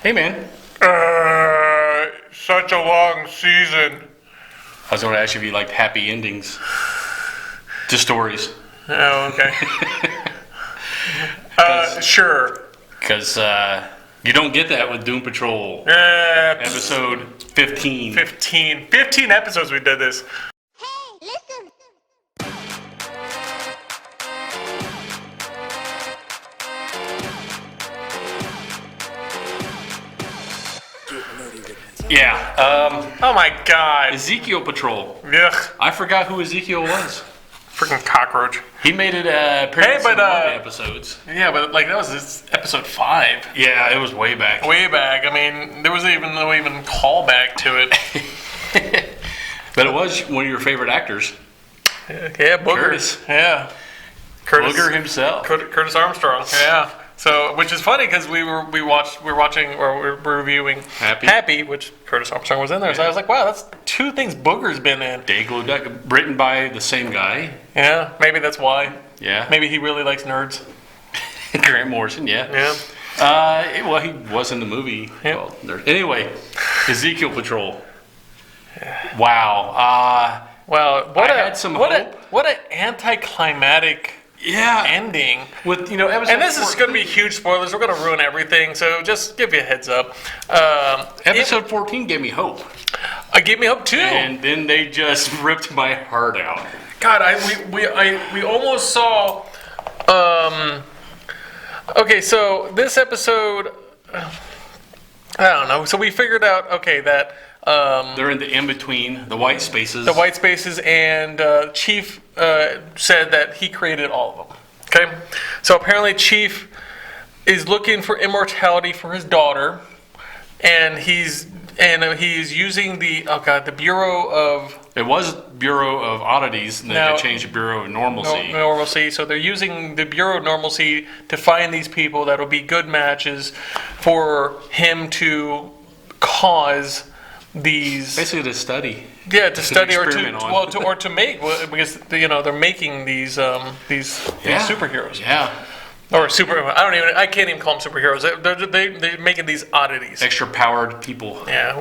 Hey, man. Such a long season. I was going to ask you if you liked happy endings to stories. Oh, okay. Sure. Because you don't get that with Doom Patrol. Episode 15. 15 episodes we did this. Hey, listen. Yeah. Oh my god. Ezekiel Patrol. Ugh. I forgot who Ezekiel was. Freaking cockroach. He made it appearance in one of the episodes. Yeah, but like that was episode 5. Yeah, it was way back. Way back. I mean, there was no even callback to it. But it was one of your favorite acters. Yeah, Booger. Curtis. Yeah. Curtis. Booger himself. Curtis Armstrong. Yeah. So, which is funny because we're reviewing Happy, which Curtis Armstrong was in there. So I was like, wow, that's 2 things Booger's been in. Dayglow Duck, written by the same guy. Yeah, maybe that's why. Yeah. Maybe he really likes nerds. Grant Morrison, yeah. Yeah. Well, he was in the movie. Yep. Well, anyway, Ezekiel Patrol. Wow. Well, I had some hope. What an anticlimactic ending. With episode and this 14. is going to be huge spoilers. We're going to ruin everything, so just give you a heads up. Episode 14 gave me hope. It gave me hope too. And then they just ripped my heart out. God, we almost saw. Okay, so this episode, I don't know. So we figured out that. They're in the in-between, the white spaces. The white spaces, and Chief said that he created all of them. Okay? So apparently Chief is looking for immortality for his daughter, and he's using the Bureau of... It was Bureau of Oddities, and then they changed to Bureau of Normalcy. Normalcy. So they're using the Bureau of Normalcy to find these people that will be good matches for him to cause... these basically to study. Yeah, to study or to make, because they're making these superheroes. Yeah. Or I can't even call them superheroes. They're making these oddities. Extra powered people. Yeah,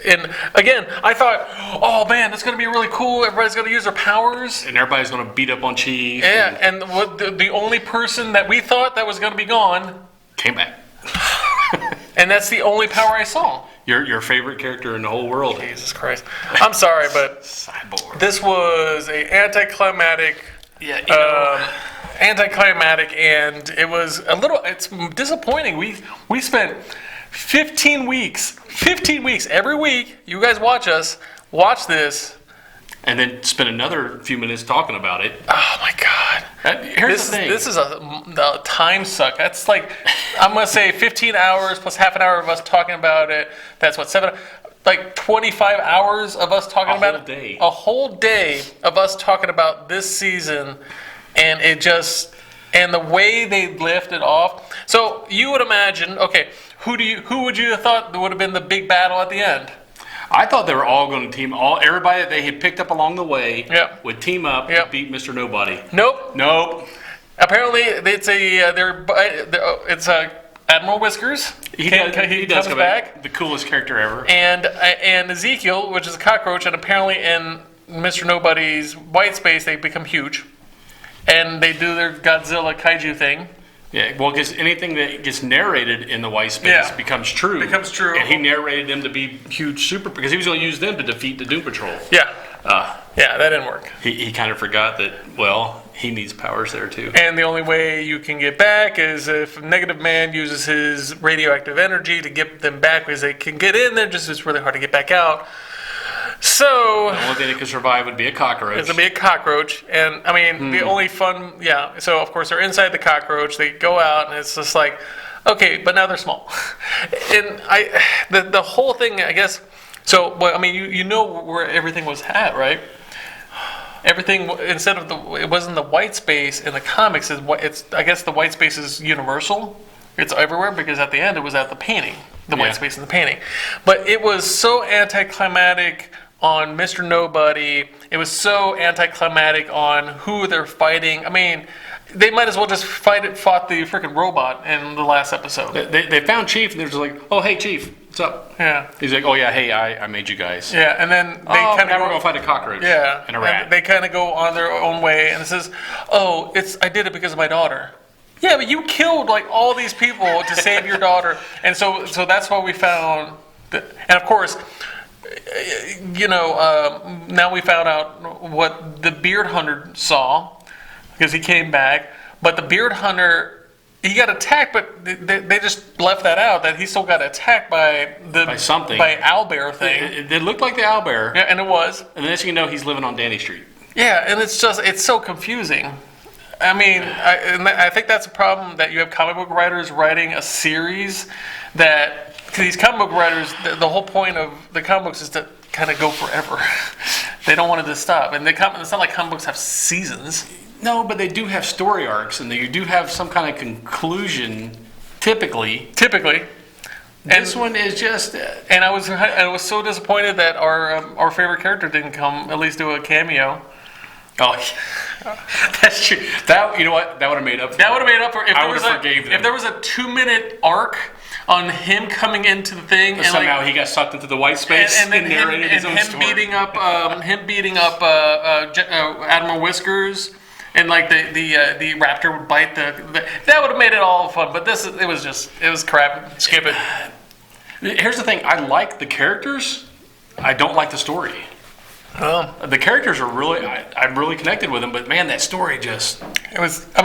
and again, I thought, oh man, that's going to be really cool. Everybody's going to use their powers. And everybody's going to beat up on Chief. Yeah, and the only person that we thought that was going to be gone came back. And that's the only power I saw. Your favorite character in the whole world. Jesus Christ. I'm sorry, but Cyborg. This was an anticlimactic. Yeah, anticlimactic, and it was it's disappointing. We spent 15 weeks every week. You guys watch this. And then spend another few minutes talking about it. Oh my God! Here's the thing. This is a time suck. That's like, I'm gonna say 15 hours plus half an hour of us talking about it. That's what 25 hours of us talking about it. Day. A whole day of us talking about this season, and and the way they left it off. So you would imagine, okay, who would you have thought would have been the big battle at the end? I thought they were all going to everybody that they had picked up along the way would team up to beat Mr. Nobody. Nope. Apparently, it's Admiral Whiskers. He does come back. The coolest character ever. And Ezekiel, which is a cockroach, and apparently in Mr. Nobody's white space, they become huge. And they do their Godzilla kaiju thing. Yeah, well, because anything that gets narrated in the white space becomes true. And he narrated them to be huge because he was going to use them to defeat the Doom Patrol. Yeah. That didn't work. He kind of forgot that, he needs powers there too. And the only way you can get back is if Negative Man uses his radioactive energy to get them back, because they can get in there, just it's really hard to get back out. So the only thing that could survive would be a cockroach. It's going to be a cockroach. And, I mean, the only fun... Yeah, so, of course, they're inside the cockroach. They go out, and it's just like, okay, but now they're small. And the whole thing, I guess... So, well, I mean, you know where everything was at, right? Everything, instead of it wasn't the white space in the comics. I guess the white space is universal. It's everywhere, because at the end, it was at the painting. The white space in the painting. But it was so anticlimactic on Mr. Nobody. It was so anticlimactic on who they're fighting. I mean, they might as well just fought the freaking robot in the last episode. They found Chief, and they're just like, oh, hey, Chief, what's up? Yeah. He's like, oh, yeah, hey, I made you guys. Yeah, and then they kind of now we're going to fight a cockroach and a rat. And they kind of go on their own way, and it says, oh, I did it because of my daughter. Yeah, but you killed, like, all these people to save your daughter. And so that's why we found, and of course, now we found out what the beard hunter saw, because he came back. But the beard hunter, he got attacked, but they just left that out, that he still got attacked by something. By owlbear thing. It looked like the owlbear. Yeah, and it was. And the next thing you know, he's living on Danny Street. Yeah, and it's so confusing. I mean, I think that's a problem, that you have comic book writers writing a series that, because these comic book writers, the whole point of the comic books is to kind of go forever. They don't want it to stop. And it's not like comic books have seasons. No, but they do have story arcs, and you do have some kind of conclusion, typically. This one is just... And I was so disappointed that our favorite character didn't come, at least do a cameo. Oh, that's true. You know what? That would have made up for it. That would have made up for it. If there was a 2-minute arc on him coming into the thing, and somehow he got sucked into the white space and narrated his own story. Him beating up Admiral Whiskers, and like the raptor would bite that would have made it all fun. But it was crap. Skip it. Here's the thing. I like the characters. I don't like the story. The characters are really, I'm really connected with them, but man, that story just... It left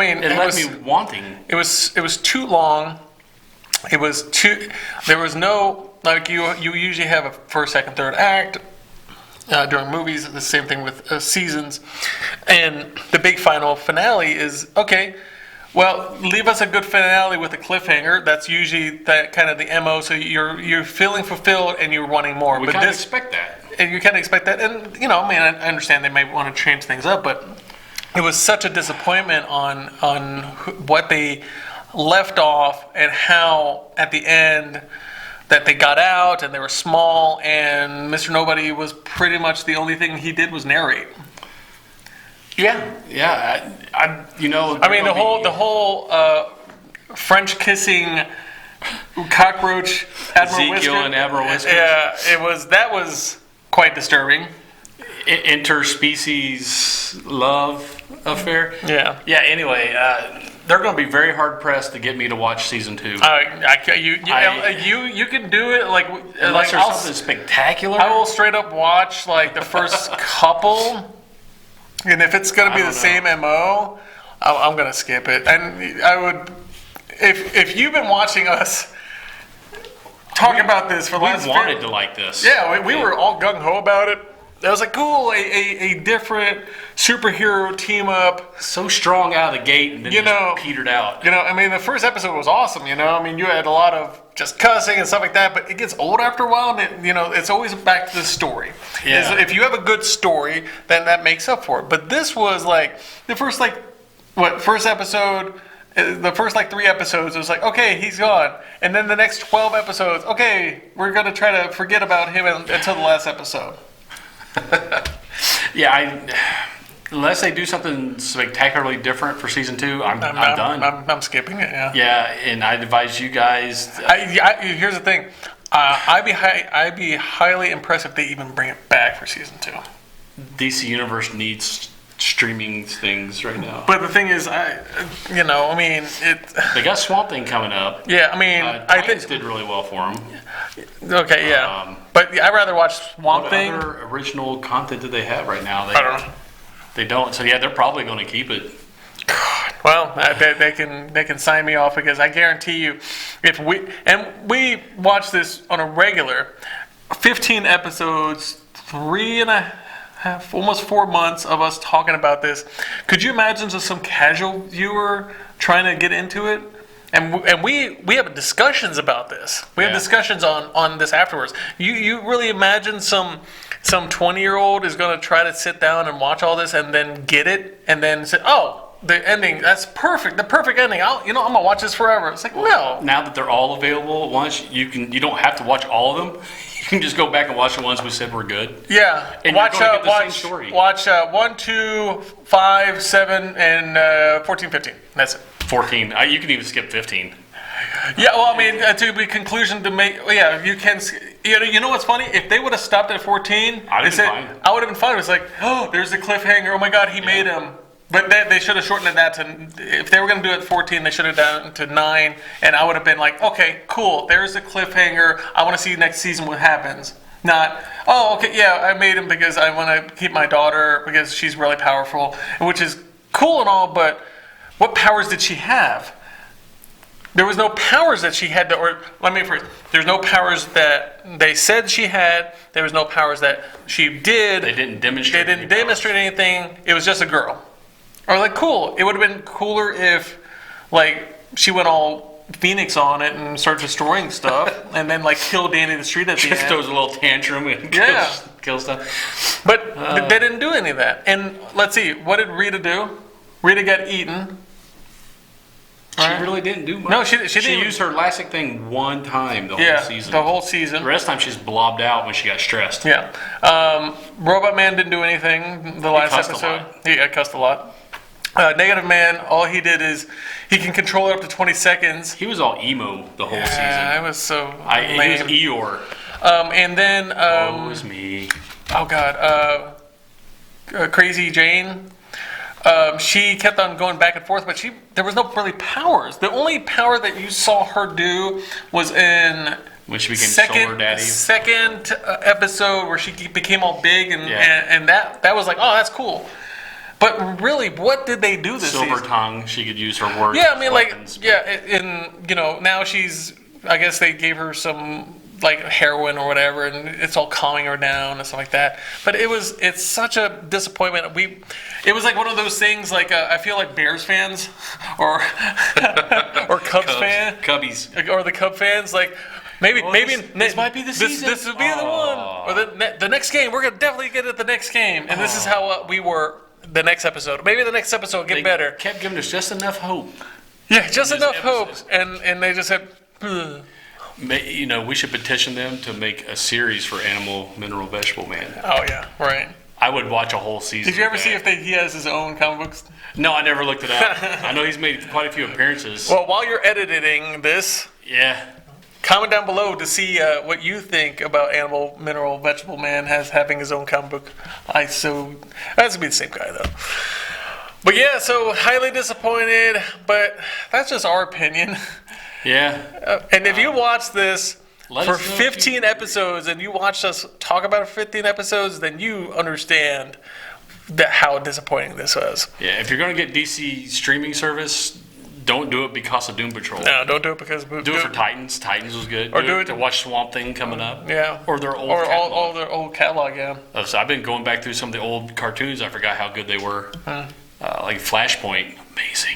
me wanting. It was too long. There was no, like you usually have a first, second, third act during movies, the same thing with seasons. And the big final finale is, okay, well, leave us a good finale with a cliffhanger. That's usually that kind of the MO, so you're feeling fulfilled and you're wanting more. We kind of expect that. And you kind of expect that, and I understand they may want to change things up, but it was such a disappointment on what they left off, and how at the end that they got out and they were small, and Mr. Nobody was pretty much the only thing he did was narrate. Yeah. The whole French kissing cockroach Ezekiel and Admiral Whiskers. Yeah, that was quite disturbing. Interspecies love affair. Yeah. Yeah. Anyway, they're going to be very hard pressed to get me to watch season 2. You can do it unless there's something spectacular. I will straight up watch like the first couple, and if it's going to be the same MO, I'm going to skip it. And I would, if you've been watching us talk about this for the last... We wanted to like this. Yeah, we were all gung-ho about it. I was like, cool, a different superhero team-up. So strong out of the gate, and then just petered out. The first episode was awesome, you had a lot of just cussing and stuff like that, but it gets old after a while, and it's always back to the story. Yeah. If you have a good story, then that makes up for it. But this was like, the first episode... The first 3 episodes, it was like, okay, he's gone. And then the next 12 episodes, okay, we're going to try to forget about him until the last episode. Yeah, unless they do something spectacularly different for season 2, I'm done. I'm skipping it, yeah. Yeah, and I advise you guys... Here's the thing. I'd be highly impressed if they even bring it back for season 2. DC Universe needs... streaming things right now. But the thing is, they got Swamp Thing coming up. Yeah, I think did really well for them. Okay, yeah. But I'd rather watch Swamp Thing. What other original content do they have right now? I don't know. They don't. So yeah, they're probably going to keep it. God. Well, they can sign me off, because I guarantee you, if we watch this on a regular, 15 episodes, 3.5, almost 4 months of us talking about this. Could you imagine just some casual viewer trying to get into it? And we have discussions about this. We have discussions on this afterwards. You really imagine some 20-year-old is going to try to sit down and watch all this and then get it and then say, oh, the ending. That's perfect. The perfect ending. I'm gonna watch this forever. It's like no. Now that they're all available at once, you don't have to watch all of them. You can just go back and watch the ones we said were good. Yeah. And watch you're going to get the same story. Watch 1, 2, 5, 7, and 14, 15. That's it. 14. You can even skip 15. Yeah, well, I mean, to be conclusion to make, yeah, you can. You know what's funny? If they would have stopped at 14, I would have been fine. It was like, oh, there's the cliffhanger. Oh my God, he made him. But they should have shortened that to. If they were going to do it at 14, they should have done it to 9, and I would have been like, okay, cool. There's the cliffhanger. I want to see next season what happens. Not, oh, okay, yeah, I made him because I want to keep my daughter because she's really powerful, which is cool and all. But what powers did she have? There was no powers that she had, there's no powers that they said she had. There was no powers that she did. They didn't demonstrate. Anything. It was just a girl. Or like, cool. It would have been cooler if, like, she went all Phoenix on it and started destroying stuff, and then like kill Danny the Street at the end. Just throws a little tantrum and kill stuff. But they didn't do any of that. And let's see, what did Rita do? Rita got eaten. She really didn't do much. No, she didn't. She used her elastic thing one time the whole season. The whole season. The rest of the time she's blobbed out when she got stressed. Yeah. Robot Man didn't do anything the last episode. He cussed a lot. Negative Man, all he did is he can control it up to 20 seconds. He was all emo the whole season. Yeah, it was so lame. He was Eeyore. And then... it was me. Oh, God. Crazy Jane... she kept on going back and forth, but there was no really powers. The only power that you saw her do was in when she became Solar Daddy. Second episode where she became all big and that was like, oh, that's cool. But really, what did they do this Silver season? tongue, she could use her words. Yeah, I mean, weapons, now she's. I guess they gave her some like heroin or whatever, and it's all calming her down and stuff like that. But it's such a disappointment. It was like one of those things. Like I feel like Bears fans or Cubs fans, Cubbies, or the Cub fans. Like maybe this might be the season. This would be the one. Or the next game. We're gonna definitely get it the next game. And this is how we were the next episode. Maybe the next episode will get better. Kept giving us just enough hope. Yeah, just enough hope, and they just said. Ugh. We should petition them to make a series for Animal, Mineral, Vegetable Man. Oh yeah, right. I would watch a whole season. Did you ever see if he has his own comic books? No, I never looked it up. I know he's made quite a few appearances. Well, while you're editing this, comment down below to see what you think about Animal, Mineral, Vegetable Man having his own comic book. That's gonna be the same guy though. But yeah, so highly disappointed. But that's just our opinion. Yeah. And if you watch this for 15 episodes and you watched us talk about it for 15 episodes, then you understand how disappointing this was. Yeah, if you're going to get DC streaming service, don't do it because of Doom Patrol. No, don't do it because of Do it for Titans. Titans was good. Or do it to watch Swamp Thing coming up. Yeah. Or their old catalog. All their old catalog, yeah. So I've been going back through some of the old cartoons. I forgot how good they were. Like Flashpoint. Amazing.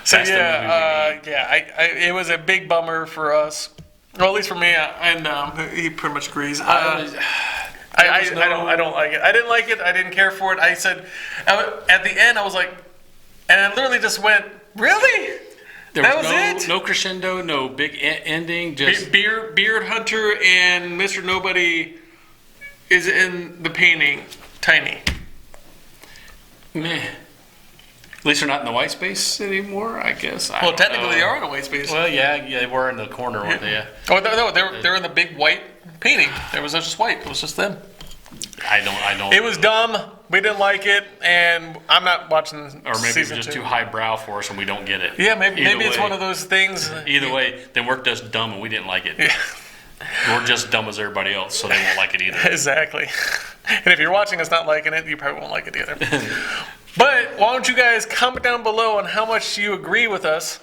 So it was a big bummer for us. Well, at least for me, and he pretty much agrees. I don't like it. I didn't like it. I didn't care for it. I said at the end, I was like, and I literally just went, really? That was it? No crescendo, no big ending. Just Beard Hunter and Mr. Nobody is in the painting. Tiny. Meh. At least they're not in the white space anymore, I guess. Well, technically they are in the white space. Well, yeah, they were in the corner, weren't they? Yeah. Oh no, they're in the big white painting. It was just white. It was just them. I don't. It was dumb. We didn't like it, and I'm not watching. Or maybe it's just too highbrow for us, and we don't get it. Yeah, maybe it's one of those things. Either way, then we're just dumb, and we didn't like it. Yeah. We're just dumb as everybody else, so they won't like it either. Exactly. And if you're watching us not liking it, you probably won't like it either. But why don't you guys comment down below on how much you agree with us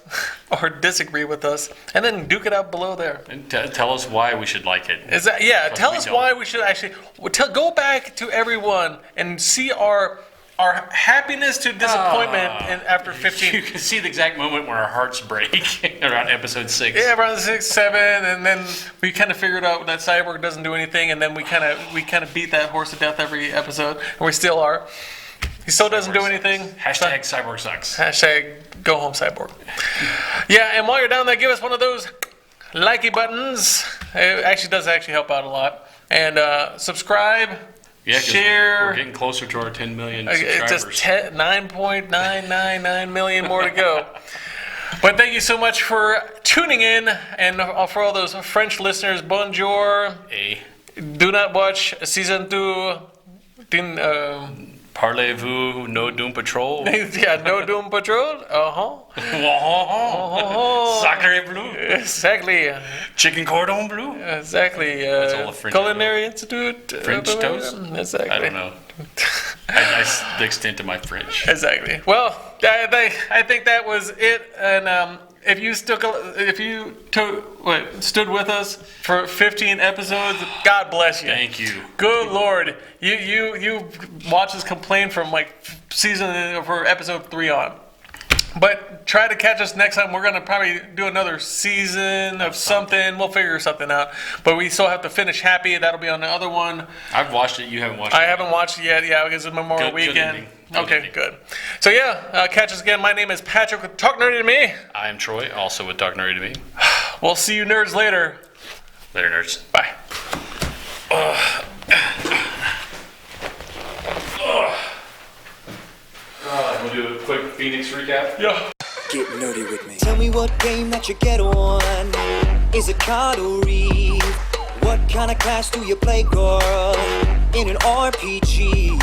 or disagree with us, and then duke it out below there. And tell us why we should like it. Tell us why we should actually go back to everyone and see our happiness to disappointment after 15. You can see the exact moment where our hearts break around episode 6. Yeah, around 6, 7, and then we kind of figured out that Cyborg doesn't do anything, and then we kind of beat that horse to death every episode, and we still are. He still doesn't do anything. Hashtag Cyborg sucks. Hashtag go home Cyborg. Yeah, and while you're down there, give us one of those likey buttons. It actually does help out a lot. And subscribe, share. We're getting closer to our 10 million subscribers. It's just 9.999 million more to go. But thank you so much for tuning in, and for all those French listeners, bonjour. Hey. Do not watch season 2. Parlez-vous No Doom Patrol? Yeah, No Doom Patrol. Sacre bleu. Exactly. Chicken cordon bleu. Exactly. That's all the French Culinary Institute. French toast? Exactly. I don't know. That's the extent of my French. Exactly. Well, I think that was it. And if you stood with us for 15 episodes, God bless you. Thank you. Good Lord, you watch us complain from like for episode 3 on. But try to catch us next time. We're going to probably do another season of something. We'll figure something out. But we still have to finish Happy. That'll be on the other one. I've watched it. You haven't watched it. I haven't watched it yet. Yeah, because it's Memorial Weekend. Good. Good. So yeah, catch us again. My name is Patrick with Talk Nerdy to Me. I am Troy, also with Talk Nerdy to Me. We'll see you nerds later. Later, nerds. Bye. We'll do a quick Phoenix recap. Yeah. Get nerdy with me. Tell me what game that you get on. Is it card or read? What kind of class do you play, girl? In an RPG?